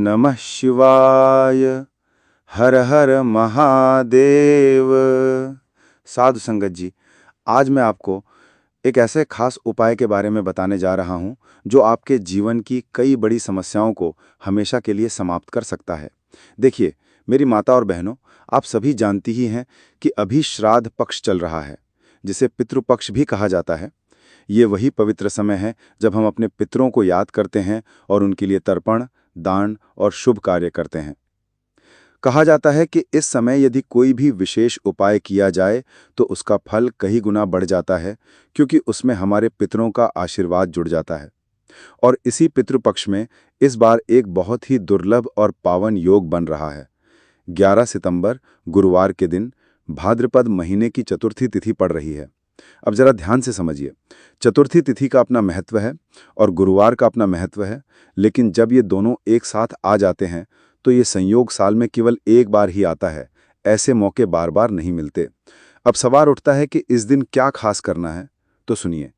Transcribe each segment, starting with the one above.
नमः शिवाय। हर हर महादेव। साधु संगत जी, आज मैं आपको एक ऐसे खास उपाय के बारे में बताने जा रहा हूं जो आपके जीवन की कई बड़ी समस्याओं को हमेशा के लिए समाप्त कर सकता है। देखिए, मेरी माता और बहनों, आप सभी जानती ही हैं कि अभी श्राद्ध पक्ष चल रहा है, जिसे पितृपक्ष भी कहा जाता है। ये वही पवित्र समय है जब हम अपने पितरों को याद करते हैं और उनके लिए तर्पण, दान और शुभ कार्य करते हैं। कहा जाता है कि इस समय यदि कोई भी विशेष उपाय किया जाए तो उसका फल कई गुना बढ़ जाता है, क्योंकि उसमें हमारे पितरों का आशीर्वाद जुड़ जाता है। और इसी पितृपक्ष में इस बार एक बहुत ही दुर्लभ और पावन योग बन रहा है। 11 सितंबर गुरुवार के दिन भाद्रपद महीने की चतुर्थी तिथि पड़ रही है। अब जरा ध्यान से समझिए, चतुर्थी तिथि का अपना महत्व है और गुरुवार का अपना महत्व है, लेकिन जब ये दोनों एक साथ आ जाते हैं तो ये संयोग साल में केवल एक बार ही आता है। ऐसे मौके बार बार नहीं मिलते। अब सवाल उठता है कि इस दिन क्या खास करना है, तो सुनिए।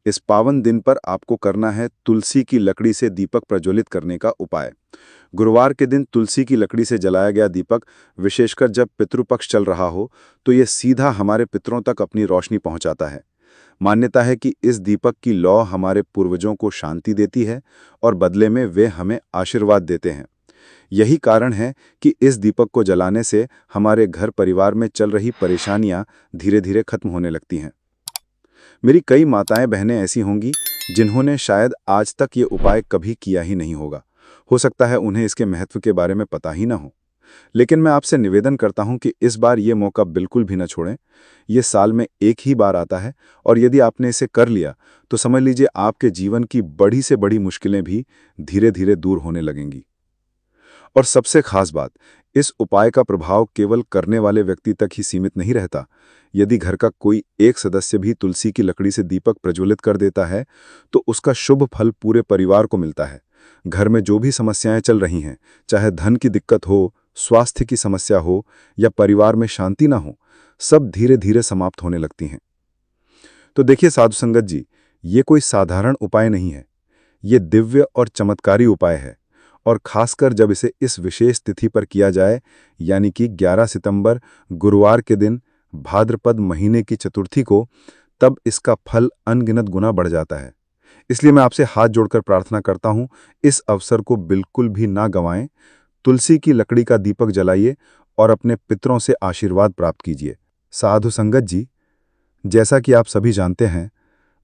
इस पावन दिन पर आपको करना है तुलसी की लकड़ी से दीपक प्रज्वलित करने का उपाय। गुरुवार के दिन तुलसी की लकड़ी से जलाया गया दीपक, विशेषकर जब पितृपक्ष चल रहा हो, तो ये सीधा हमारे पितरों तक अपनी रोशनी पहुंचाता है। मान्यता है कि इस दीपक की लौ हमारे पूर्वजों को शांति देती है और बदले में वे हमें आशीर्वाद देते हैं। यही कारण है कि इस दीपक को जलाने से हमारे घर परिवार में चल रही परेशानियां धीरे धीरे खत्म होने लगती हैं। मेरी कई माताएं बहनें ऐसी होंगी जिन्होंने शायद आज तक ये उपाय कभी किया ही नहीं होगा। हो सकता है उन्हें इसके महत्व के बारे में पता ही ना हो। लेकिन मैं आपसे निवेदन करता हूं कि इस बार ये मौका बिल्कुल भी न छोड़ें। ये साल में एक ही बार आता है और यदि आपने इसे कर लिया तो समझ लीजिए आपके जीवन की बड़ी से बड़ी मुश्किलें भी धीरे धीरे दूर होने लगेंगी। और सबसे खास बात, इस उपाय का प्रभाव केवल करने वाले व्यक्ति तक ही सीमित नहीं रहता। यदि घर का कोई एक सदस्य भी तुलसी की लकड़ी से दीपक प्रज्वलित कर देता है तो उसका शुभ फल पूरे परिवार को मिलता है। घर में जो भी समस्याएं चल रही हैं, चाहे धन की दिक्कत हो, स्वास्थ्य की समस्या हो या परिवार में शांति ना हो, सब धीरे धीरे समाप्त होने लगती हैं। तो देखिए साधु संगत जी, ये कोई साधारण उपाय नहीं है। ये दिव्य और चमत्कारी उपाय है। और खासकर जब इसे इस विशेष तिथि पर किया जाए, यानी कि 11 सितंबर गुरुवार के दिन भाद्रपद महीने की चतुर्थी को, तब इसका फल अनगिनत गुना बढ़ जाता है। इसलिए मैं आपसे हाथ जोड़कर प्रार्थना करता हूं, इस अवसर को बिल्कुल भी ना गंवाएं। तुलसी की लकड़ी का दीपक जलाइए और अपने पितरों से आशीर्वाद प्राप्त कीजिए। साधु संगत जी, जैसा कि आप सभी जानते हैं,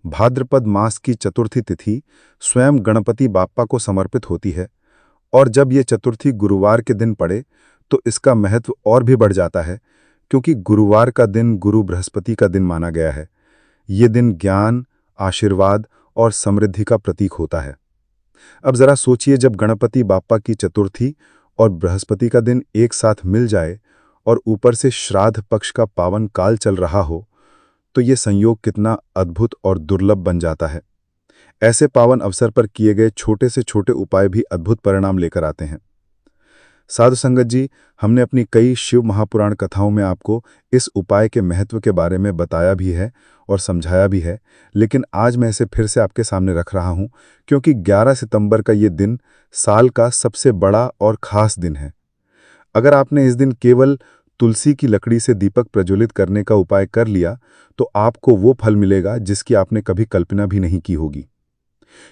भाद्रपद मास की चतुर्थी तिथि स्वयं गणपति बाप्पा को समर्पित होती है। और जब ये चतुर्थी गुरुवार के दिन पड़े तो इसका महत्व और भी बढ़ जाता है, क्योंकि गुरुवार का दिन गुरु बृहस्पति का दिन माना गया है। ये दिन ज्ञान, आशीर्वाद और समृद्धि का प्रतीक होता है। अब जरा सोचिए, जब गणपति बाप्पा की चतुर्थी और बृहस्पति का दिन एक साथ मिल जाए और ऊपर से श्राद्ध पक्ष का पावन काल चल रहा हो, तो ये संयोग कितना अद्भुत और दुर्लभ बन जाता है। ऐसे पावन अवसर पर किए गए छोटे से छोटे उपाय भी अद्भुत परिणाम लेकर आते हैं। साधु संगत जी, हमने अपनी कई शिव महापुराण कथाओं में आपको इस उपाय के महत्व के बारे में बताया भी है और समझाया भी है, लेकिन आज मैं इसे फिर से आपके सामने रख रहा हूं, क्योंकि 11 सितंबर का ये दिन साल का सबसे बड़ा और खास दिन है। अगर आपने इस दिन केवल तुलसी की लकड़ी से दीपक प्रज्वलित करने का उपाय कर लिया तो आपको वो फल मिलेगा जिसकी आपने कभी कल्पना भी नहीं की होगी।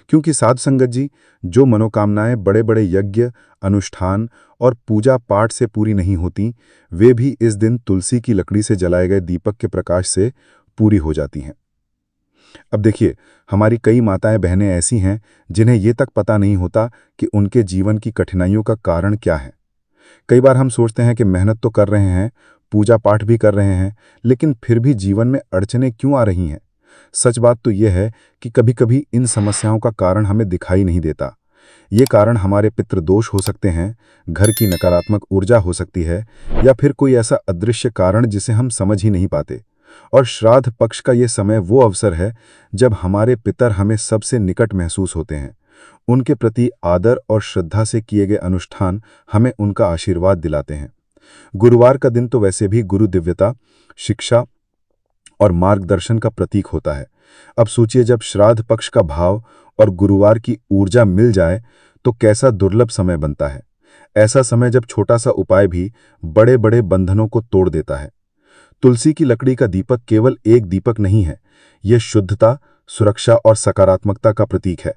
क्योंकि साधु संगत जी, जो मनोकामनाएं बड़े बड़े यज्ञ, अनुष्ठान और पूजा पाठ से पूरी नहीं होती, वे भी इस दिन तुलसी की लकड़ी से जलाए गए दीपक के प्रकाश से पूरी हो जाती हैं। अब देखिए, हमारी कई माताएं बहनें ऐसी हैं जिन्हें ये तक पता नहीं होता कि उनके जीवन की कठिनाइयों का कारण क्या है। कई बार हम सोचते हैं कि मेहनत तो कर रहे हैं, पूजा पाठ भी कर रहे हैं, लेकिन फिर भी जीवन में अड़चनें क्यों आ रही हैं। सच बात तो यह है कि कभी-कभी इन समस्याओं का कारण हमें दिखाई नहीं देता। ये कारण हमारे पितृदोष हो सकते हैं, घर की नकारात्मक ऊर्जा हो सकती है, या फिर कोई ऐसा अदृश्य कारण जिसे हम समझ ही नहीं पाते। और श्राद्ध पक्ष का ये समय वो अवसर है जब हमारे पितर हमें सबसे निकट महसूस होते हैं। उनके प्रति आदर और श्रद्धा से किए गए अनुष्ठान हमें उनका आशीर्वाद दिलाते हैं। गुरुवार का दिन तो वैसे भी गुरु दिव्यता, शिक्षा और मार्गदर्शन का प्रतीक होता है। अब सोचिए, जब श्राद्ध पक्ष का भाव और गुरुवार की ऊर्जा मिल जाए तो कैसा दुर्लभ समय बनता है। ऐसा समय जब छोटा सा उपाय भी बड़े बड़े बंधनों को तोड़ देता है। तुलसी की लकड़ी का दीपक केवल एक दीपक नहीं है, यह शुद्धता, सुरक्षा और सकारात्मकता का प्रतीक है।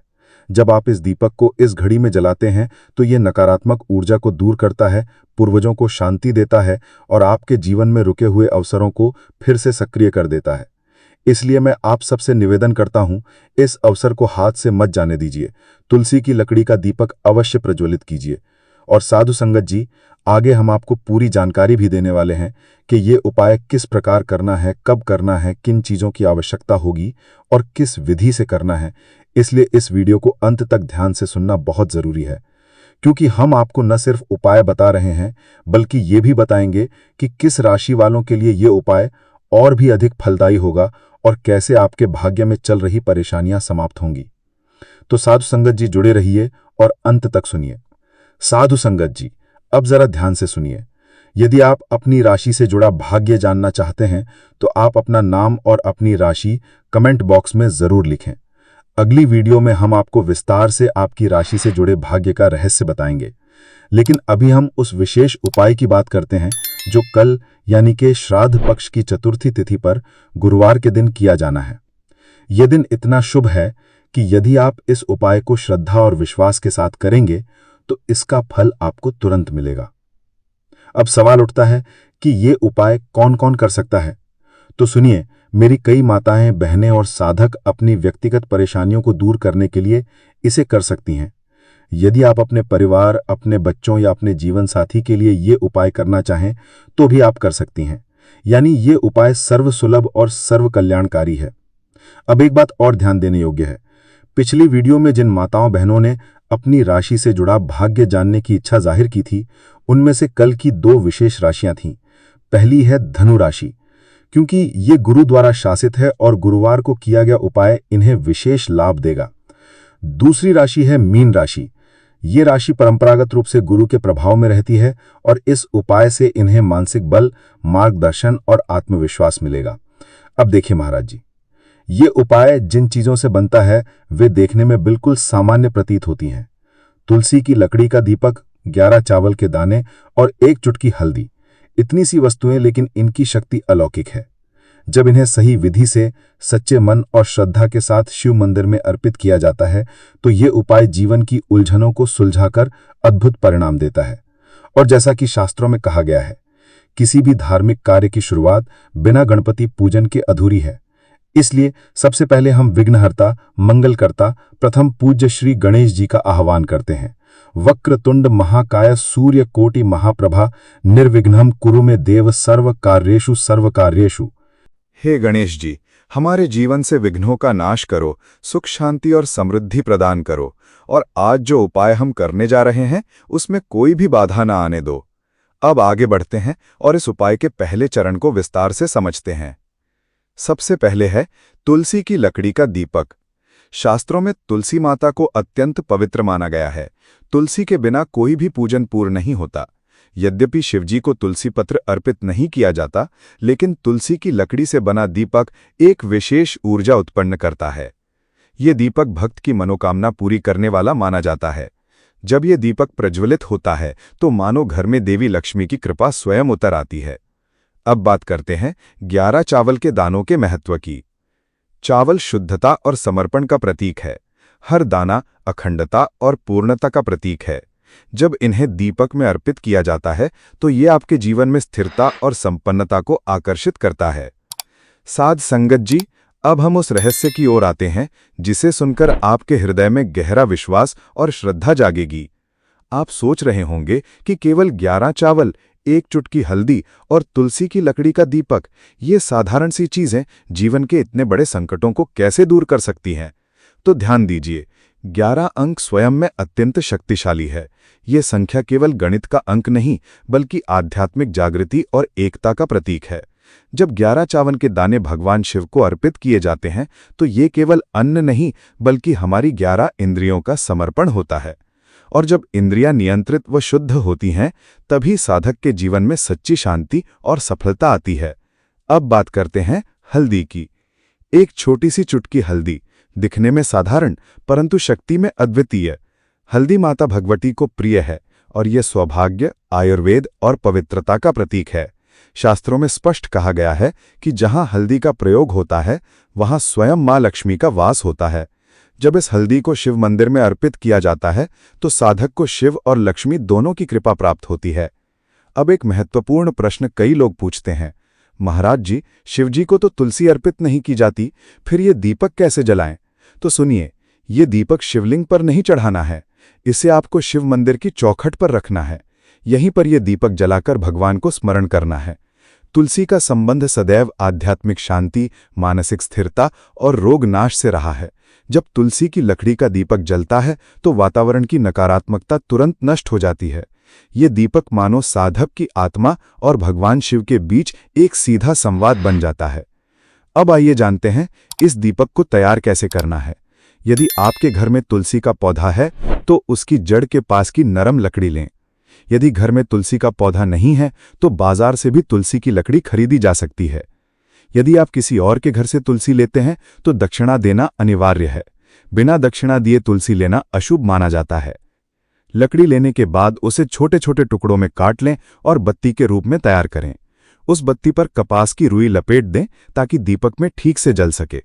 जब आप इस दीपक को इस घड़ी में जलाते हैं तो यह नकारात्मक ऊर्जा को दूर करता है, पूर्वजों को शांति देता है और आपके जीवन में रुके हुए अवसरों को फिर से सक्रिय कर देता है। इसलिए मैं आप सबसे निवेदन करता हूं, इस अवसर को हाथ से मत जाने दीजिए। तुलसी की लकड़ी का दीपक अवश्य प्रज्वलित कीजिए। और साधु संगत जी, आगे हम आपको पूरी जानकारी भी देने वाले हैं कि ये उपाय किस प्रकार करना है, कब करना है, किन चीज़ों की आवश्यकता होगी और किस विधि से करना है। इसलिए इस वीडियो को अंत तक ध्यान से सुनना बहुत ज़रूरी है, क्योंकि हम आपको न सिर्फ उपाय बता रहे हैं, बल्कि ये भी बताएंगे कि किस राशि वालों के लिए ये उपाय और भी अधिक फलदायी होगा और कैसे आपके भाग्य में चल रही परेशानियां समाप्त होंगी। तो साधु संगत जी, जुड़े रहिए और अंत तक सुनिए। साधु संगत जी, अब जरा ध्यान से सुनिए। यदि आप अपनी राशि से जुड़ा भाग्य जानना चाहते हैं तो आप अपना नाम और अपनी राशि कमेंट बॉक्स में जरूर लिखें। अगली वीडियो में हम आपको विस्तार से आपकी राशि से जुड़े भाग्य का रहस्य बताएंगे। लेकिन अभी हम उस विशेष उपाय की बात करते हैं जो कल यानी कि श्राद्ध पक्ष की चतुर्थी तिथि पर गुरुवार के दिन किया जाना है। यह दिन इतना शुभ है कि यदि आप इस उपाय को श्रद्धा और विश्वास के साथ करेंगे तो इसका फल आपको तुरंत मिलेगा। अब सवाल उठता है कि ये उपाय कौन कौन कर सकता है। तो सुनिए, मेरी कई माताएं, बहनें और साधक अपनी व्यक्तिगत परेशानियों को दूर करने के लिए इसे कर सकती हैं। यदि आप अपने परिवार, अपने बच्चों या अपने जीवन साथी के लिए ये उपाय करना चाहें तो भी आप कर सकती हैं। यानी ये उपाय सर्वसुलभ और सर्व कल्याणकारी है। अब एक बात और ध्यान देने योग्य है। पिछली वीडियो में जिन माताओं बहनों ने अपनी राशि से जुड़ा भाग्य जानने की इच्छा जाहिर की थी, उनमें से कल की 2 विशेष राशियां थीं। पहली है धनु राशि, क्योंकि ये गुरु द्वारा शासित है और गुरुवार को किया गया उपाय इन्हें विशेष लाभ देगा। दूसरी राशि है मीन राशि। ये राशि परंपरागत रूप से गुरु के प्रभाव में रहती है और इस उपाय से इन्हें मानसिक बल, मार्गदर्शन और आत्मविश्वास मिलेगा। अब देखिए महाराज जी, ये उपाय जिन चीजों से बनता है वे देखने में बिल्कुल सामान्य प्रतीत होती हैं। तुलसी की लकड़ी का दीपक, 11 चावल के दाने और 1 चुटकी हल्दी, इतनी सी वस्तुएं, लेकिन इनकी शक्ति अलौकिक है। जब इन्हें सही विधि से, सच्चे मन और श्रद्धा के साथ शिव मंदिर में अर्पित किया जाता है तो ये उपाय जीवन की उलझनों को सुलझाकर अद्भुत परिणाम देता है। और जैसा कि शास्त्रों में कहा गया है, किसी भी धार्मिक कार्य की शुरुआत बिना गणपति पूजन के अधूरी है। इसलिए सबसे पहले हम विघ्नहर्ता, मंगलकर्ता, प्रथम पूज्य श्री गणेश जी का आह्वान करते हैं। वक्रतुंड महाकाय सूर्य कोटि महाप्रभा निर्विघ्नं कुरु मे देव सर्व कार्येषु सर्व कार्येषु। हे गणेश जी, हमारे जीवन से विघ्नों का नाश करो, सुख शांति और समृद्धि प्रदान करो और आज जो उपाय हम करने जा रहे हैं उसमें कोई भी बाधा ना आने दो। अब आगे बढ़ते हैं और इस उपाय के पहले चरण को विस्तार से समझते हैं। सबसे पहले है तुलसी की लकड़ी का दीपक। शास्त्रों में तुलसी माता को अत्यंत पवित्र माना गया है। तुलसी के बिना कोई भी पूजन पूर्ण नहीं होता। यद्यपि शिवजी को तुलसी पत्र अर्पित नहीं किया जाता, लेकिन तुलसी की लकड़ी से बना दीपक एक विशेष ऊर्जा उत्पन्न करता है। ये दीपक भक्त की मनोकामना पूरी करने वाला माना जाता है। जब ये दीपक प्रज्वलित होता है तो मानो घर में देवी लक्ष्मी की कृपा स्वयं उतर आती है। अब बात करते हैं 11 चावल के दानों के महत्व की। चावल शुद्धता और समर्पण का प्रतीक है। हर दाना अखंडता और पूर्णता का प्रतीक है। जब इन्हें दीपक में अर्पित किया जाता है तो ये आपके जीवन में स्थिरता और संपन्नता को आकर्षित करता है। साध संगत जी, अब हम उस रहस्य की ओर आते हैं जिसे सुनकर आपके हृदय में गहरा विश्वास और श्रद्धा जागेगी। आप सोच रहे होंगे कि केवल 11 चावल, 1 चुटकी हल्दी और तुलसी की लकड़ी का दीपक, ये साधारण सी चीजें जीवन के इतने बड़े संकटों को कैसे दूर कर सकती हैं। तो ध्यान दीजिए, 11 अंक स्वयं में अत्यंत शक्तिशाली है। ये संख्या केवल गणित का अंक नहीं, बल्कि आध्यात्मिक जागृति और एकता का प्रतीक है। जब 11 चावल के दाने भगवान शिव को अर्पित किए जाते हैं तो ये केवल अन्न नहीं, बल्कि हमारी 11 इंद्रियों का समर्पण होता है। और जब इंद्रियां नियंत्रित व शुद्ध होती हैं, तभी साधक के जीवन में सच्ची शांति और सफलता आती है। अब बात करते हैं हल्दी की। एक छोटी सी चुटकी हल्दी, दिखने में साधारण परंतु शक्ति में अद्वितीय। हल्दी माता भगवती को प्रिय है और ये सौभाग्य, आयुर्वेद और पवित्रता का प्रतीक है। शास्त्रों में स्पष्ट कहा गया है कि जहां हल्दी का प्रयोग होता है वहां स्वयं मां लक्ष्मी का वास होता है। जब इस हल्दी को शिव मंदिर में अर्पित किया जाता है तो साधक को शिव और लक्ष्मी दोनों की कृपा प्राप्त होती है। अब एक महत्वपूर्ण प्रश्न कई लोग पूछते हैं, महाराज जी, शिवजी को तो तुलसी अर्पित नहीं की जाती, फिर ये दीपक कैसे जलाएं? तो सुनिए, ये दीपक शिवलिंग पर नहीं चढ़ाना है, इसे आपको शिव मंदिर की चौखट पर रखना है। यहीं पर यह दीपक जलाकर भगवान को स्मरण करना है। तुलसी का संबंध सदैव आध्यात्मिक शांति, मानसिक स्थिरता और रोग नाश से रहा है। जब तुलसी की लकड़ी का दीपक जलता है तो वातावरण की नकारात्मकता तुरंत नष्ट हो जाती है। ये दीपक मानो साधक की आत्मा और भगवान शिव के बीच एक सीधा संवाद बन जाता है। अब आइए जानते हैं इस दीपक को तैयार कैसे करना है। यदि आपके घर में तुलसी का पौधा है तो उसकी जड़ के पास की नरम लकड़ी लें। यदि घर में तुलसी का पौधा नहीं है तो बाजार से भी तुलसी की लकड़ी खरीदी जा सकती है। यदि आप किसी और के घर से तुलसी लेते हैं तो दक्षिणा देना अनिवार्य है। बिना दक्षिणा दिए तुलसी लेना अशुभ माना जाता है। लकड़ी लेने के बाद उसे छोटे छोटे टुकड़ों में काट लें और बत्ती के रूप में तैयार करें। उस बत्ती पर कपास की रुई लपेट दें ताकि दीपक में ठीक से जल सके।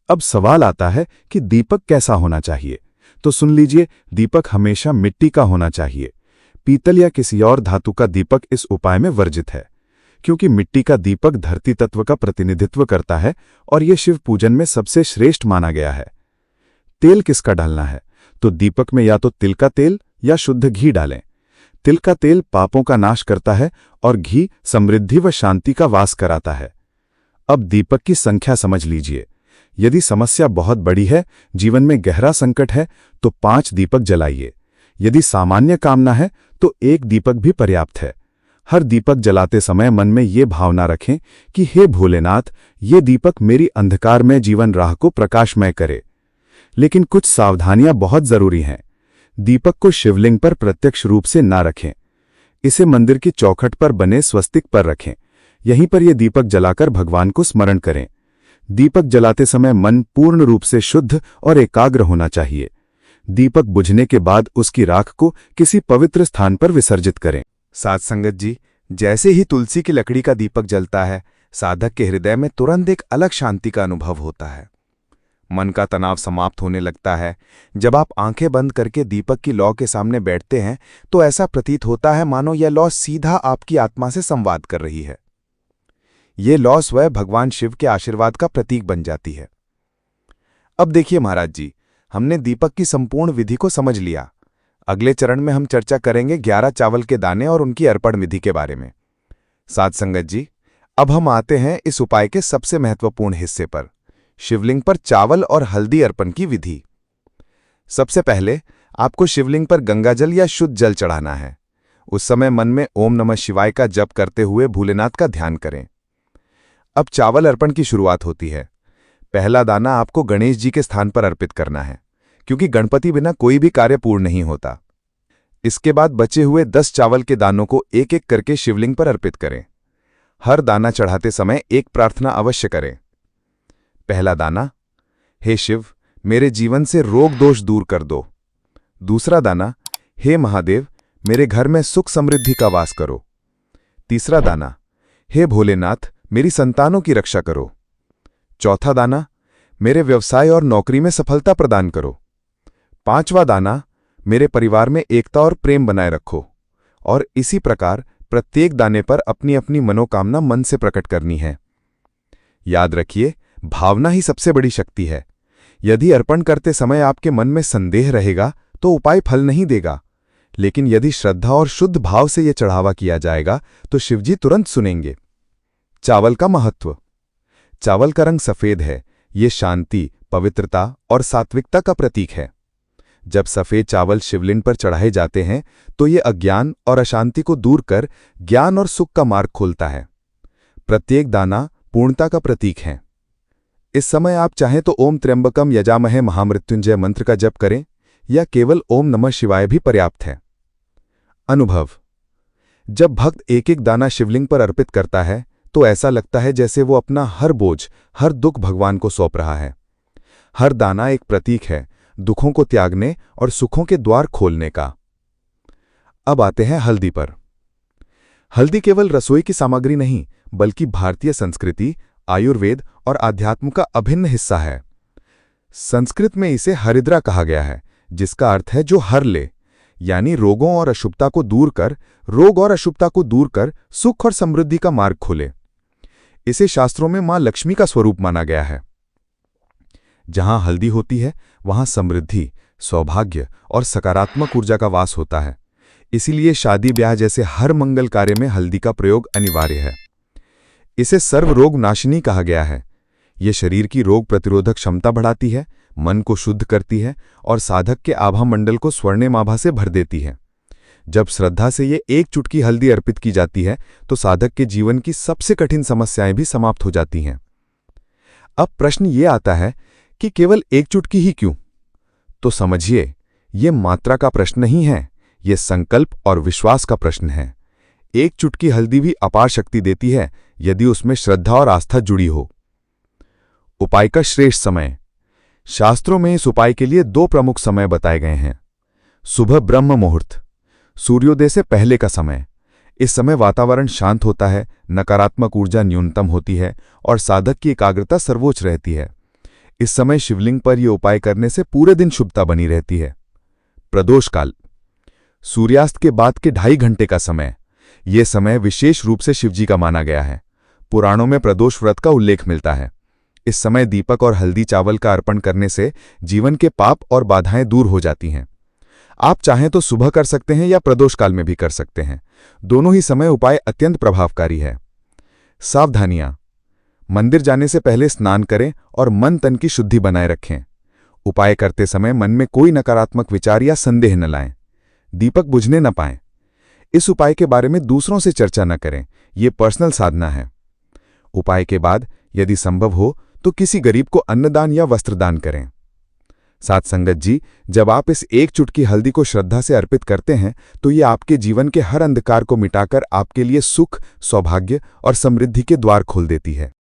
अब सवाल आता है कि दीपक कैसा होना चाहिए। तो सुन लीजिए, दीपक हमेशा मिट्टी का होना चाहिए। पीतल या किसी और धातु का दीपक इस उपाय में वर्जित है, क्योंकि मिट्टी का दीपक धरती तत्व का प्रतिनिधित्व करता है और यह शिव पूजन में सबसे श्रेष्ठ माना गया है। तेल किसका डालना है? तो दीपक में या तो तिल का तेल या शुद्ध घी डालें। तिल का तेल पापों का नाश करता है और घी समृद्धि व शांति का वास कराता है। अब दीपक की संख्या समझ लीजिए। यदि समस्या बहुत बड़ी है, जीवन में गहरा संकट है, तो 5 दीपक जलाइए। यदि सामान्य कामना है तो 1 दीपक भी पर्याप्त है। हर दीपक जलाते समय मन में ये भावना रखें कि हे भोलेनाथ, ये दीपक मेरी अंधकारमय जीवन राह को प्रकाशमय करे। लेकिन कुछ सावधानियां बहुत जरूरी हैं। दीपक को शिवलिंग पर प्रत्यक्ष रूप से ना रखें। इसे मंदिर की चौखट पर बने स्वस्तिक पर रखें। यहीं पर यह दीपक जलाकर भगवान को स्मरण करें। दीपक जलाते समय मन पूर्ण रूप से शुद्ध और एकाग्र होना चाहिए। दीपक बुझने के बाद उसकी राख को किसी पवित्र स्थान पर विसर्जित करें। साध संगत जी, जैसे ही तुलसी की लकड़ी का दीपक जलता है, साधक के हृदय में तुरंत एक अलग शांति का अनुभव होता है। मन का तनाव समाप्त होने लगता है। जब आप आंखें बंद करके दीपक की लौ के सामने बैठते हैं तो ऐसा प्रतीत होता है मानो यह लौ सीधा आपकी आत्मा से संवाद कर रही है। ये लौ स्वयं भगवान शिव के आशीर्वाद का प्रतीक बन जाती है। अब देखिए महाराज जी, हमने दीपक की संपूर्ण विधि को समझ लिया। अगले चरण में हम चर्चा करेंगे 11 चावल के दाने और उनकी अर्पण विधि के बारे में। साध संगत जी, अब हम आते हैं इस उपाय के सबसे महत्वपूर्ण हिस्से पर, शिवलिंग पर चावल और हल्दी अर्पण की विधि। सबसे पहले आपको शिवलिंग पर गंगाजल या शुद्ध जल चढ़ाना है। उस समय मन में ओम नमः शिवाय का जप करते हुए भोलेनाथ का ध्यान करें। अब चावल अर्पण की शुरुआत होती है। पहला दाना आपको गणेश जी के स्थान पर अर्पित करना है, क्योंकि गणपति बिना कोई भी कार्य पूर्ण नहीं होता। इसके बाद बचे हुए 10 चावल के दानों को एक एक करके शिवलिंग पर अर्पित करें। हर दाना चढ़ाते समय एक प्रार्थना अवश्य करें। पहला दाना, हे शिव, मेरे जीवन से रोग दोष दूर कर दो। दूसरा दाना, हे महादेव, मेरे घर में सुख समृद्धि का वास करो। तीसरा दाना, हे भोलेनाथ, मेरी संतानों की रक्षा करो। चौथा दाना, मेरे व्यवसाय और नौकरी में सफलता प्रदान करो। पांचवा दाना, मेरे परिवार में एकता और प्रेम बनाए रखो। और इसी प्रकार प्रत्येक दाने पर अपनी अपनी मनोकामना मन से प्रकट करनी है। याद रखिए, भावना ही सबसे बड़ी शक्ति है। यदि अर्पण करते समय आपके मन में संदेह रहेगा तो उपाय फल नहीं देगा, लेकिन यदि श्रद्धा और शुद्ध भाव से यह चढ़ावा किया जाएगा तो शिवजी तुरंत सुनेंगे। चावल का महत्व। चावल का रंग सफेद है। ये शांति, पवित्रता और सात्विकता का प्रतीक है। जब सफेद चावल शिवलिंग पर चढ़ाए जाते हैं तो ये अज्ञान और अशांति को दूर कर ज्ञान और सुख का मार्ग खोलता है। प्रत्येक दाना पूर्णता का प्रतीक है। इस समय आप चाहें तो ओम त्र्यंबकम यजामहे महामृत्युंजय मंत्र का जप करें या केवल ओम नमः शिवाय भी पर्याप्त है। अनुभव। जब भक्त एक एक दाना शिवलिंग पर अर्पित करता है तो ऐसा लगता है जैसे वो अपना हर बोझ, हर दुख भगवान को सौंप रहा है। हर दाना एक प्रतीक है दुखों को त्यागने और सुखों के द्वार खोलने का। अब आते हैं हल्दी पर। हल्दी केवल रसोई की सामग्री नहीं, बल्कि भारतीय संस्कृति, आयुर्वेद और आध्यात्म का अभिन्न हिस्सा है। संस्कृत में इसे हरिद्रा कहा गया है, जिसका अर्थ है जो हर ले, यानी रोग और अशुभता को दूर कर सुख और समृद्धि का मार्ग खोले। इसे शास्त्रों में मां लक्ष्मी का स्वरूप माना गया है। जहां हल्दी होती है, वहां समृद्धि, सौभाग्य और सकारात्मक ऊर्जा का वास होता है। इसीलिए शादी ब्याह जैसे हर मंगल कार्य में हल्दी का प्रयोग अनिवार्य है। इसे सर्वरोग नाशिनी कहा गया है। ये शरीर की रोग प्रतिरोधक क्षमता बढ़ाती है, मन को शुद्ध करती है और साधक के आभा मंडल को स्वर्णिम आभा से भर देती है। जब श्रद्धा से ये एक चुटकी हल्दी अर्पित की जाती है, तो साधक के जीवन की सबसे कठिन समस्याएं भी समाप्त हो जाती हैं। अब प्रश्न ये आता है कि केवल एक चुटकी ही क्यों? तो समझिए, ये मात्रा का प्रश्न नहीं है, ये संकल्प और विश्वास का प्रश्न है। एक चुटकी हल्दी भी अपार शक्ति देती है, यदि उसमें श्रद्धा और आस्था जुड़ी हो। उपाय का श्रेष्ठ समय। शास्त्रों में इस उपाय के लिए 2 प्रमुख समय बताए गए हैं। सुबह ब्रह्म मुहूर्त, सूर्योदय से पहले का समय। इस समय वातावरण शांत होता है, नकारात्मक ऊर्जा न्यूनतम होती है और साधक की एकाग्रता सर्वोच्च रहती है। इस समय शिवलिंग पर यह उपाय करने से पूरे दिन शुभता बनी रहती है। प्रदोष काल, सूर्यास्त के बाद के 2.5 घंटे का समय। यह समय विशेष रूप से शिवजी का माना गया है। पुराणों में प्रदोष व्रत का उल्लेख मिलता है। इस समय दीपक और हल्दी चावल का अर्पण करने से जीवन के पाप और बाधाएं दूर हो जाती हैं। आप चाहें तो सुबह कर सकते हैं या प्रदोष काल में भी कर सकते हैं। दोनों ही समय उपाय अत्यंत प्रभावकारी है। सावधानियां। मंदिर जाने से पहले स्नान करें और मन तन की शुद्धि बनाए रखें। उपाय करते समय मन में कोई नकारात्मक विचार या संदेह न लाएं। दीपक बुझने न पाएं। इस उपाय के बारे में दूसरों से चर्चा न करें, यह पर्सनल साधना है। उपाय के बाद यदि संभव हो तो किसी गरीब को अन्नदान या वस्त्रदान करें। साथ संगत जी, जब आप इस एक चुटकी हल्दी को श्रद्धा से अर्पित करते हैं, तो ये आपके जीवन के हर अंधकार को मिटाकर आपके लिए सुख, सौभाग्य और समृद्धि के द्वार खोल देती है।